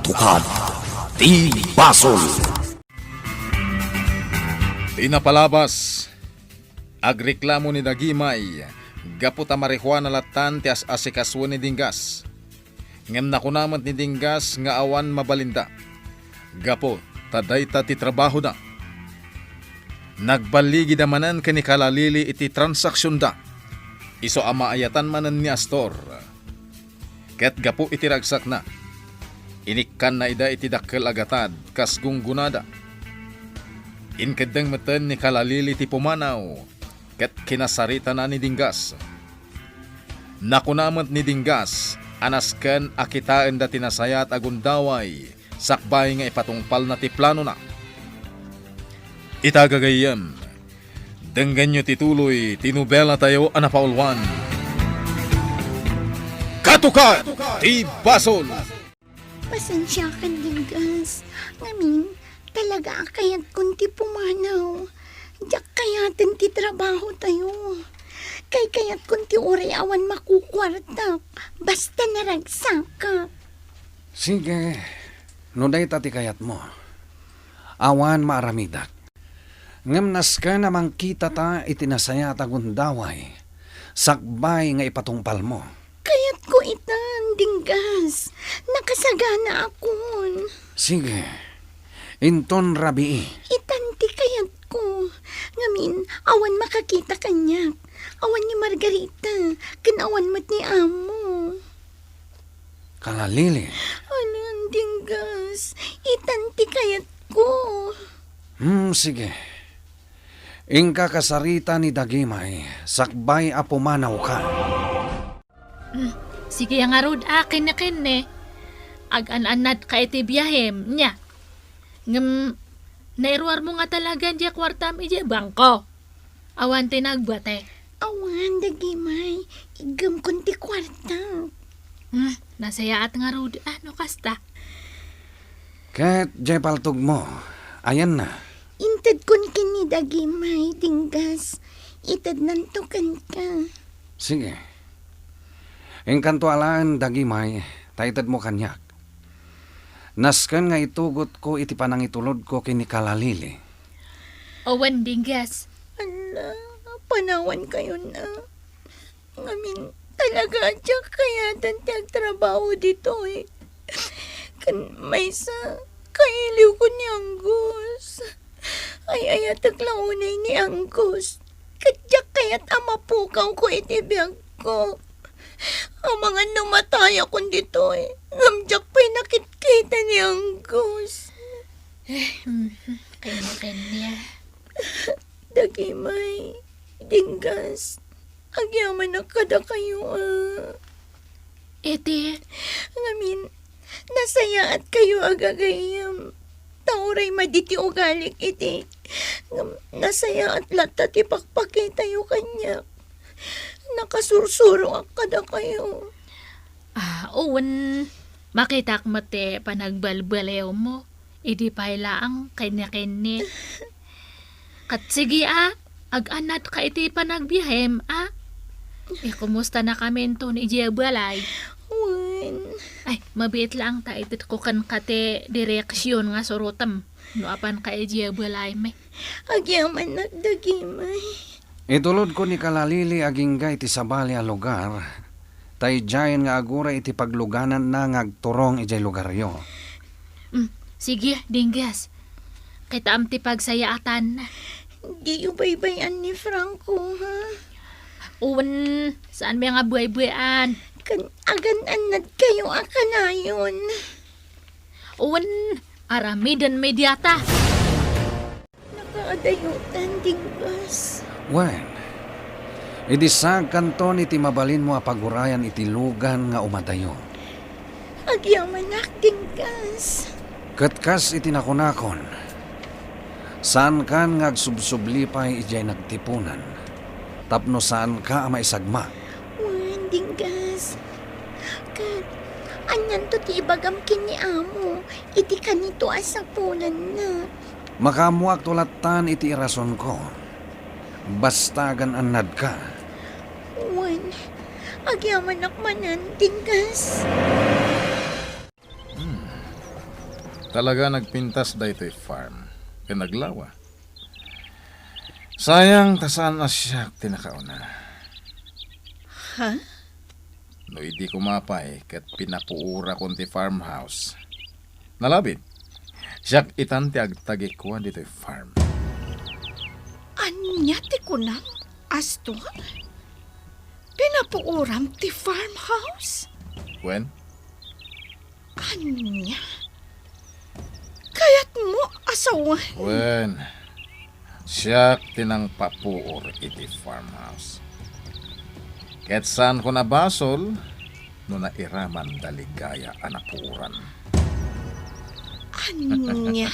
Katukad ti Basol. Tinapalabas, agreklamo ni Dagimay, gapu ta marihuana latan ti as-asikaswa ni Dinggas. Ngem nakunamat ni Dinggas nga awan mabalinda. Gapo, taday ta ti trabaho da. Nagbaligi damanan kani kalalili iti transaksyon da. Iso amaayatan manan ni Astor. Ket gapo iti ragsak na. Inikkan na ida iti dakkel agatad kas gunggunada. Inkadeng meten ni kalalili ti pumanaw. Ket kinasarita na ni Dinggas. Nakunamat ni Dinggas, anasken akitaan da tinasayat agundaway, sakbay nga ipatungpal na ti plano na. Itagagayam, denggan nyo tituloy, tinubela tayo anapaulwan. Katukad ti Basol! Pasensya ka, Dinggas. Ngamin, talaga kayat kunti pumanaw. Diyak kayatin ti trabaho tayo. Kay kayat kunti oray awan makukwartak. Basta naragsak ka. Sige, nuday tati kayat mo. Awan maaramidak. Ngamnas ka namang kita ta itinasaya tagundaway. Sakbay nga ipatungpal mo. Kayat ko itan, Dinggas. Nakasagana akon. Sige, inton rabii. Itanti kayat ko. Ngamin, awan makakita kanyak. Awan ni Margarita. Kanawan mo't ni Amo. Kalalili. Alan, Dinggas. Itanti kayat ko. Sige. Ingka kasarita ni Dagimay, sakbay apumanaw ka. Sige nga rod akin na kine. Ag-an-anad ka iti biyahem niya. Ngam, nairuar mo nga talaga diya kwartam iti bangko. Awan tinagbate. Awan, Dagimay. Igam kunti kwarta. Nasayaat nga rod. Ano kasta? Ket jay paltog mo. Ayan na. Intad kun kini Dagimay, Dinggas. Itad nantukan ka. Sige. Engkanto alaan Dagimay, taitad mo kanyak. Nasken nga itugot ko iti panangitulod ko kini kalalili. Awan Dinggas. Ala, panawan kayo na. Ngamin, talaga siya kaya tantiyag trabaho dito eh. Kan may sa kailiw ko ni Angus. Ay ayatag launay ni Angus. Kadyak kaya't amapukaw ko itibiyag ko. Ang mga namatay akong dito eh. Ngamdyak pa'y nakitkita ni Angus. Kanya-kanya. Dagimay, Dinggas, agyaman na kada kayo Iti. Ngamin, nasaya at kayo agagayam. Tauray maditi ugalik iti. Nasaya at latat ipakpakita tayo kanya. Nakasursuro ang kada kayo. Owen, makitak mate panagbalbalayo mo. Idi pala ang kanya-kanya. Kat sige ag-anat ka iti panagbihem kumusta na kami ito ni Balay? Ay, mabiit lang ta itit ko kan kate direksyon nga surutam. No apan ka Balay me. Agyaman nagdagimay. Itulod ko ni kalalili agingga iti sabali a lugar. Tay jayan nga agura iti pagluganan na ngagturong ijay lugaryo. Sige, Dinggas. Kita amti pagsayaatan. Di ubay-bayan ni Franco, ha? Uwan, saan may nga buhay-buhayan? Kan agan-anad kayo akanayon. Uwan, aramidan medyata. Nakaadayutan, Dinggas. Wen, idisag kanton iti mabalin mo apagurayan iti lugan nga umadayo. Agyamanak, Dinggas. Katkas iti nakunakon. Saan kan ngagsubsublipay ijay nagtipunan. Tapno saan ka maisagma. Wan, Dinggas. Kat, anyan to ti ibagam kini Amo. Iti kanito asapunan na. Makamuak tulatan iti irason ko. Bastagan anad ka. Wan, agyamanak manan, Dinggas. Talaga nagpintas da ito'y farm. Kaya naglawa. Sayang tasan na siya tinakauna. Ha? No hindi kumapay kat pinapuura kon ti farmhouse. Nalabit. Siya itanti agtagikuan dito'y farm. Anya ti kunang, Astor? Pinapuuram ti farmhouse? When? Anya? Kaya't mo asawa? When? Siya tinang papuor iti farmhouse. Ket saan ko nabasol, no nairaman daligaya anapuran. Anya?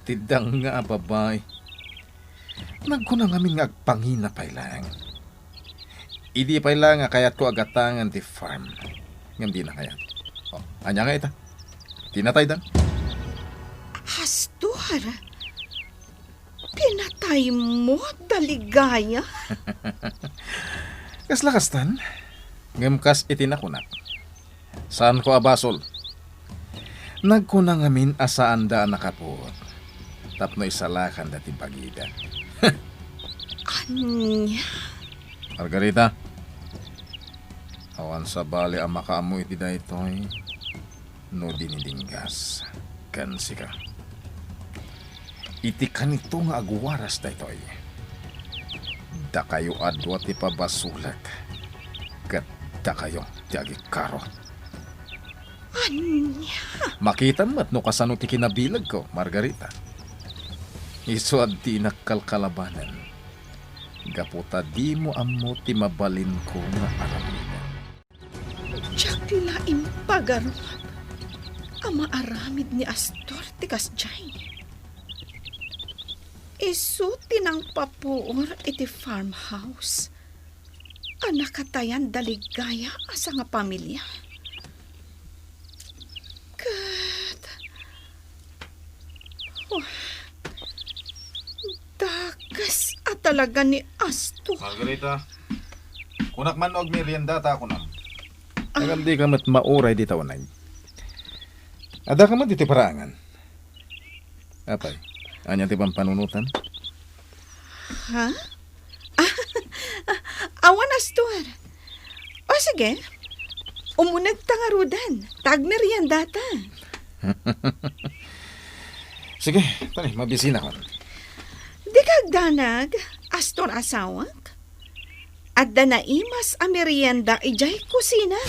Tidang nga babay. Nagkunang amin nga agpangina pailang. Idi pailang nga kayat ko agatangan ti farm. Ngam di na kayat. Anya nga ita. Tinatay dan. Astor? Pinatay mo daligaya? Kaslakastan. Ngam kas itinakunak. Saan ko abasol? Nagkunang amin asaan da nakapuot. Tapno isalakan dati pagida. Anya? Margarita, awan sa bali ang makaamoy ti daytoy no dinidinggas kan sika. Iti kanito nga agwaras daytoy. Da kayo adwa ti pabasulat. Kat da kayo ti agikaro. Anya? Makita mo't no kasano ti kinabilag ko, Margarita. Iso at di nakkalkalabanan. Gaputa di mo amo ti mabalin ko nga aramidan. Tiyak laing pagaruan. Ama aramid ni Astor ti kasjay. Isu tinang papuor iti farmhouse. Anak katayan daligaya asa nga pamilya. Kat... Oh, dakas at talaga ni Astor. Margarita, kunak man og merienda ta ako nam. Agam di ka mat mauray di tawanay. Ada ka man dito parangan. Apay, anya ti pampanunutan? Ha? Awan Astor. O sige, umunag tangarudan. Tagmerienda ta. Sige, tani, mabisina ko. Di kagdanag, Astor asawak. At danaimas a merienda ijay kusina.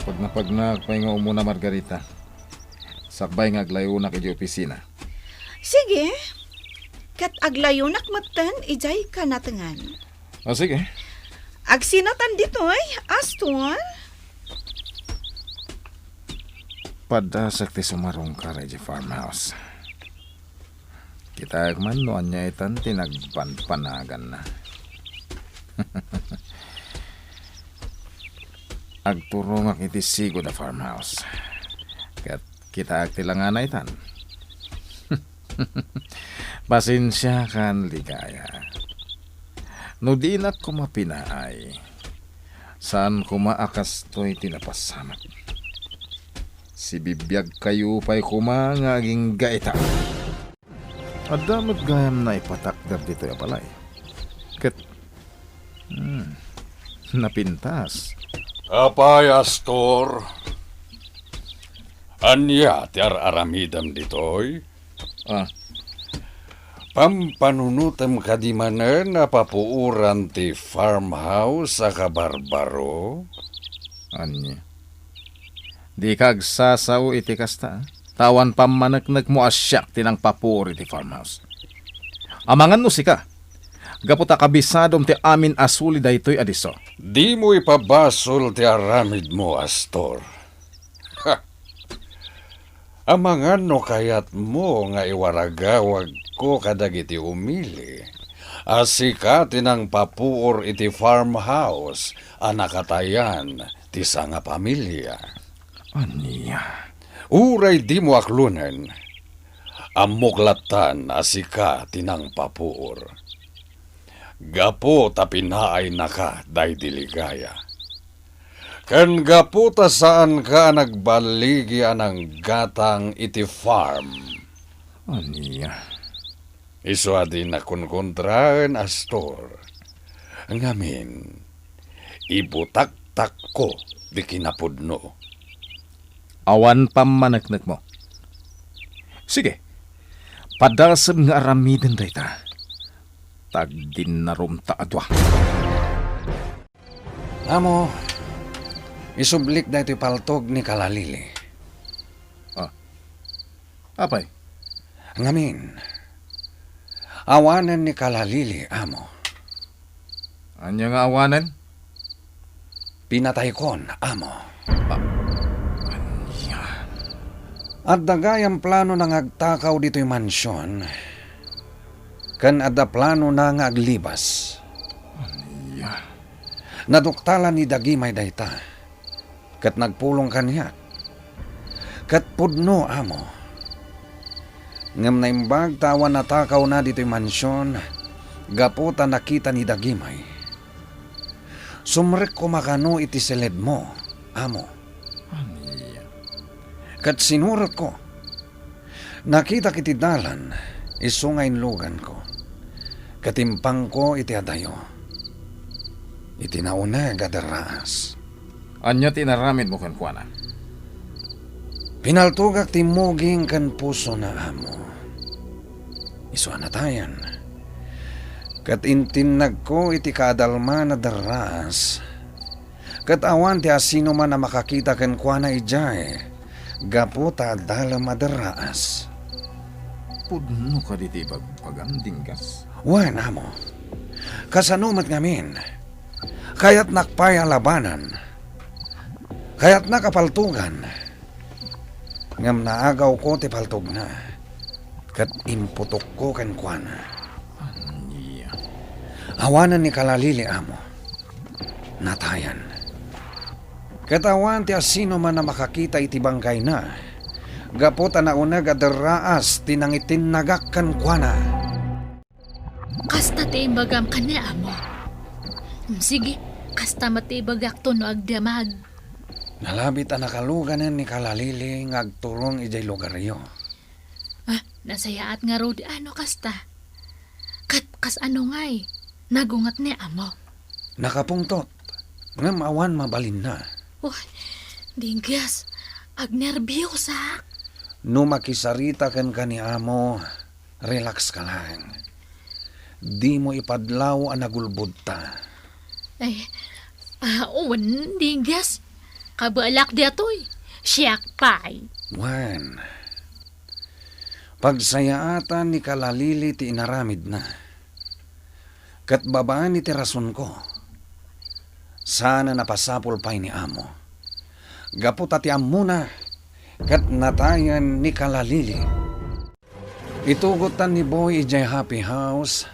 Pag nagpahinga umuna, Margarita. Sakbay nga aglayo na kay opisina. Sige, kat aglayunak matan ijay kanatangan. O sige. Agsinatan ditoy, Astor. Padasak ti sumarong ka rin farmhouse. Kita man no anya itan tinagpanpanagan na. Agturong iti sigo da farmhouse. Kat kita agtilangan na itan. Pasensya kan ligaya. No di na kumapinaay. Saan kumaakas to'y tinapasamat. Si bibiyag kayo pa'y kumangaging gaita. Adamot gayam na ipatakder dito ya palay. Kat, napintas. Apay, Astor. Anya, tiar aramidam ditoy. Ah, Pampanunutam kadimanan na papuuran ti farmhouse sa kabarbaro. anya. Di kag sasaw iti kasta. Tawan pamanagnag mo asyak tinang papuri ti farmhouse. Amangan no sika. Gaputa kabisadom ti amin asuli daytoy adiso. Di mo ipabasol ti aramid mo, Astor. Ha! Amangan no kayat mo nga iwaragawag ko kadagiti umili. Asika tinang papuor iti farmhouse, anakatayan ti sanga pamilya. Anya. Uray di mo aklunen. Amuklatan asika tinang papuor. Gapo tapinaay naka day diligaya. Kan gaputa saan ka nagbaligi anang gatang iti farm. Aniya. Isu adi nakunkontraan astor. Ngamin, ibutak-tak ko di kinapudno. Awan pamanagnak mo. Sige, padalsam nga aramiden dayta. Tagdin na rum taadwa. Amo, isublik da ito'y paltog ni Kalalili. Apay? Ngamin, awanan ni Kalalili, amo. Anya nga awanan? Pinatay kon, amo. Anya. At dagayang plano na agtakaw dito'y mansyon, kan adda plano na nga aglibas. Anya. Naduktalan ni Dagimay dayta, kat nagpulong kaniya, kat pudno, amo. Ngam na imbag tawan na takaw na dito'y mansyon, gaputa nakita ni Dagimay. Sumrek ko makano iti seled mo, amo. Anya. Kat sinurot ko, nakita kiti dalan, isungayin lugan ko. Katimpang ko iti adayo. Iti nauna gadaraas. Anya tinaramid mo kan kuana? Pinaltugak timuging kan puso na amo. Isuanatayan. Kat intinag ko iti kadalma na daraas. Kat awan ti asino man na makakita kan kuana ijay. Gaputa dalam madaraas. Pudno ka diti paganding gas. Wan, amo. Kasanumat ngamin. Kaya't nakpaya labanan. Kaya't nakapaltugan. Ngam naagaw ko ti paltog na. Kat imputok ko kan kuana. Anya. Awanan ni Kalalili, amo. Natayan. Katawan ti asino man na makakita iti bangkay na. Gaputa na unag adaraas tinangitin nagakkan kuana. Kasta ti imbagam ka ni amo. Sige, kasta matibagak to no agdamag. Nalabit ang nakaluganan ni Kalalili ngagtulong ijay lugaryo. Nasayaat nga rod ano kasta. Kas ano nga'y, nagungat ni amo. Nakapungtot. Ngam awan mabalin na. Uy, dinggas, agnerbiyosa. No makisarita kan kani amo, relax ka lang. Di mo ipadlaw ang nagulbud ta. Ay, uwan, dinggas. Kabalak di atoy. Siyak pay. Wan. Pagsayaatan ni Kalalili ti inaramid na. Kat babaan iti rason ko. Sana napasapol pa'y ni amo. Gaputa ti amuna. Kat natayan ni Kalalili. Itugutan ni Boy ijay happy house.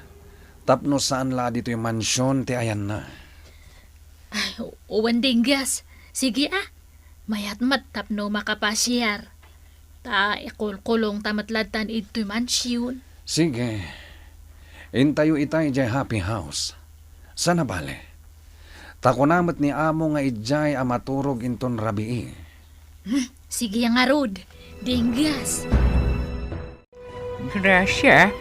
Tapno saan la dito yung mansyon ti ayan na. Ay, uwan dinggas. Sige mayat tapno makapasyar. Ta ikulkulong tamatlatan ito'y mansyon. Sige. Intayo itay ijay happy house. Sana bale. Takunamat ni amo nga ijay amaturog inton rabii. Sige nga rod. Dinggas. Grasya,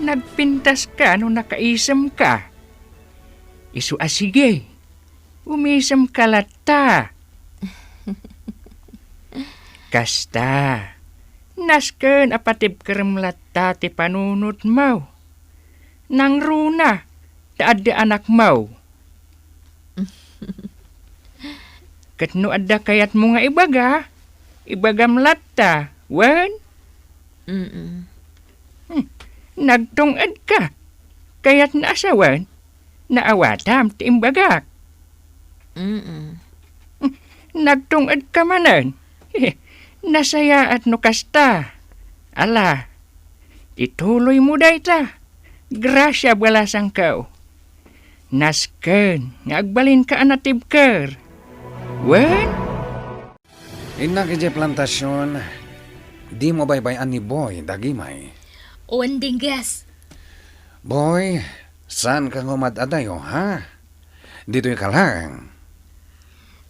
nagpintas ka nung nakaisam ka. Isu sige. Umisam ka lata. Kasta. Nasken apatib keremlata ti panunot mau. Nang runa, taadda anak mau. Katno adda kayat mo nga ibaga. Ibagam lata, wan? Nagtungad ka. Kayat naasawan, naawatam ti imbagak. Nagtungad ka manan. Nasaya at no kasta. Ala, ituloy mo dayta. Grasya balasang kao. Nasken, ngagbalin ka anatibker. Wen? Inak ijay plantasyon. Di mo baybayan ni Boy, Dagimay. Uwan dinggas. Boy, saan ka ngumad adayo, ha? Dito'y kalang.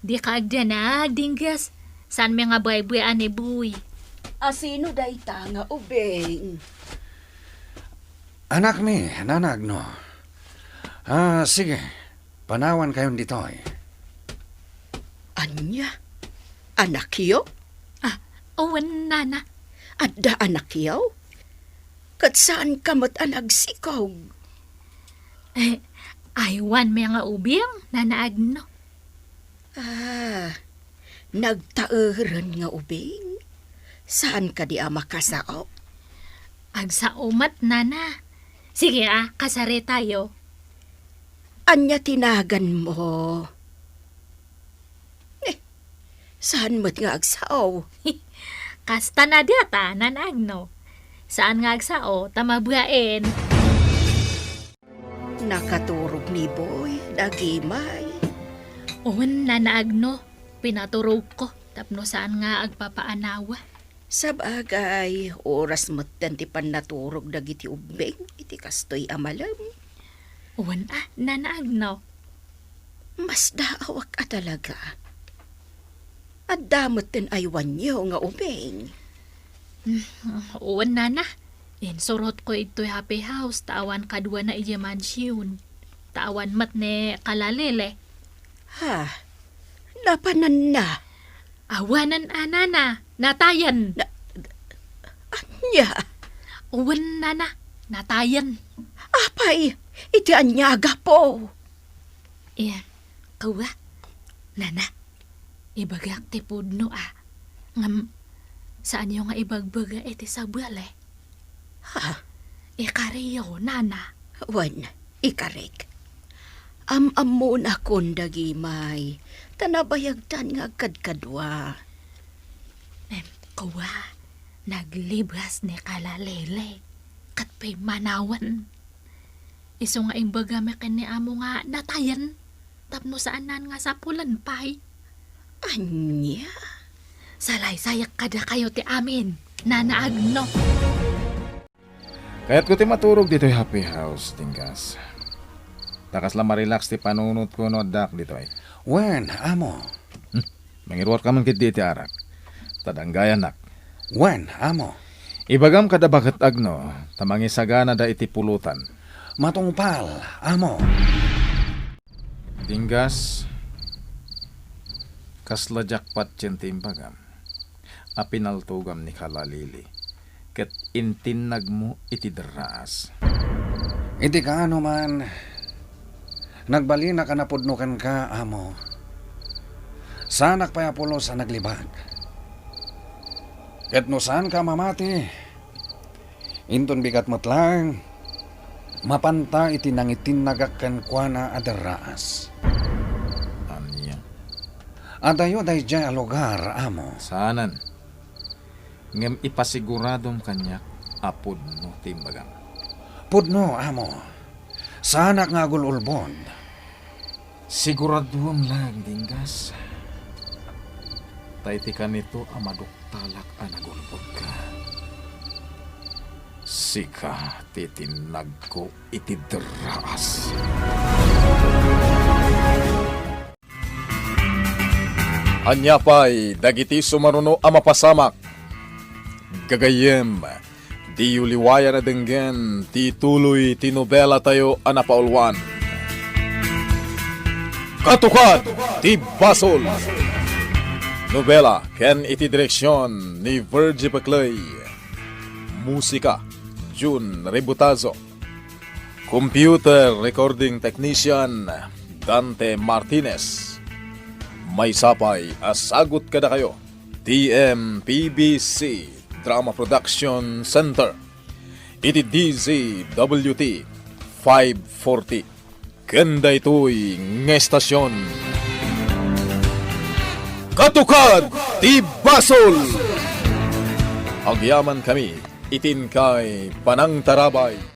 Di ka agda na, dinggas. Saan may nga baybayan ni Buy? Asino dayta nga ubeng? Anak mi, nanag no. Sige. Panawan kayon dito eh. Anya? Anak yo? Owen, nana. Adda anak yo? Kat saan kamot anagsikaw? Aywan may nga ubiyang, nanaag no. Nagtaeran nga ubing? Saan ka di makasao? Agsa umat, nana. Sige kasari tayo. Anya tinagan mo? Saan mo't nga agsao? Kasta na diata, nanaag no. Saan nga agsao, tamabuhain. Nakaturog ni Boy, Dagimay. Owen, nanaag no. Pinaturog ko, tapno saan nga agpapaanawa. Sabagay, oras mo't danti pan naturog dagiti ubeng, iti kastoy amalam. Owen nanaag no. Mas daawak ka talaga. At damot din aywan niyo nga ubeng. Owen, nana. Insurot ko ito'y happy house, tawan kadwa na iya mansyon. Tawan mat ne kalalele. Napanan na. Awanan nana, natayan. Anya? Owen, nana, natayan. Apay, iti anyaga po. Kawa, nana, ibagak ti pudno Ngam, saan yung nga ibagbaga iti sabale? Ikariyo, nana. Wan, ikarek. Am-am na kon Dagimay. Tanabayagtan nga kadkadwa. Kawa, naglibas ni kalalele. Katpay manawan. Iso nga imbaga mekin ni amo nga natayan. Tapno saanan nga sa pulan pay. Anya? Salay-sayak kada kayo ti amin. Nanaag no. Kaya't ko ti maturog dito yung happy house, dinggas. Takas lang marelax ti panunot ko no dak dito ay. Wen, amo. Mangirwar ka man kit di ti arak. Tadanggayan nak. Wen, amo. Ibagam kada bakat agno, tamangisagana da iti pulutan. Matungpal, amo. Dinggas, kasla jackpot timbagam. Apinaltugam ni kalalili. Ket intinag mo iti deraas. Iti ka ano man. Nagbalina ka na pudnukan ka, amo. Sanak payapulo sa naglibag. Ket no saan ka mamati. Inton bigat mo't lang. Mapanta iti nangitinagakan kwa na adaraas. Anya? Adayo day dya lugar, amo. Saanan? Ngem ipasiguradom kanyak apod no timbagam. Pudno, amo. Sanak nga agululbon. Siguraduam lang, dinggas. Taitikan nito amaduktalak anagulpod ka. Sika titinag ko iti deraas. Anya pa'y dagiti sumaruno amapasamak. Gagayem, di uliwaya na denggen, ti tuloy tinobela tayo anapaulwan. Katukat, ti Basol. Nobela, ken iti direksyon ni Virgie Baclay. Musika, June Rebutazo. Computer recording technician, Dante Martinez. May sapay, asagot kada kayo. TMPBC Drama Production Center. Iti DZWT 540. Kanda ito'y ngestasyon. Katukad ti Basol! Agyaman kami, itin kay Panang Tarabay.